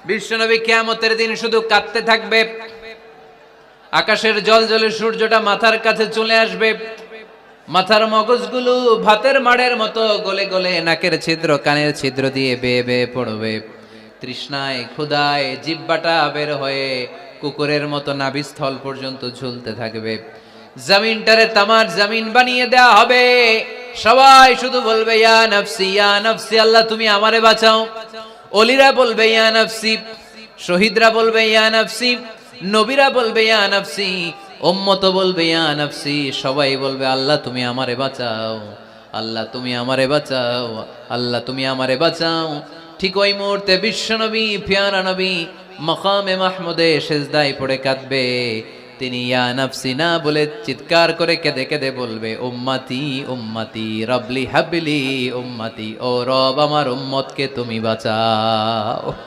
বিশ্বনবী কিয়ামতের দিন শুধু কাঁদতে থাকবে, আকাশের জলজলে সূর্যটা মাথার কাছে চলে আসবে, মাথার মগজগুলো ভাতের মাড়ের মতো গলে গলে নাকের ছিদ্র কানের ছিদ্র দিয়ে বেয়ে বেয়ে পড়বে। তৃষ্ণায় ক্ষুধায় জিহ্বাটা বের হয়ে কুকুরের মতো নাভিস্থল পর্যন্ত ঝুলতে থাকবে। জমিনটারে তামার জমিন বানিয়ে দেয়া হবে। সবাই শুধু বলবে ইয়া নফসি, আল্লাহ তুমি আমারে বাঁচাও। অলিরা বলবে ইয়া নফসি, শহীদরা বলবে ইয়া নফসি, নবীরা বলবে ইয়া নফসি, উম্মত বলবে ইয়া নফসি। সবাই বলবে আল্লাহ তুমি আমারে বাঁচাও, আল্লাহ তুমি আমারে বাঁচাও, আল্লাহ তুমি আমারে বাঁচাও। ঠিক ওই মুহূর্তে বিশ্বনবী পিয়ারা নবী মাকামে মাহমুদে সেজদায় পড়ে কাঁদবে। তিনি ইয়া নফসি না বলে চিৎকার করে কেঁদে কেঁদে বলবে উম্মতি উম্মতি রবলি হাবলি উম্মতি, ও রব আমার উম্মতকে তুমি বাঁচাও।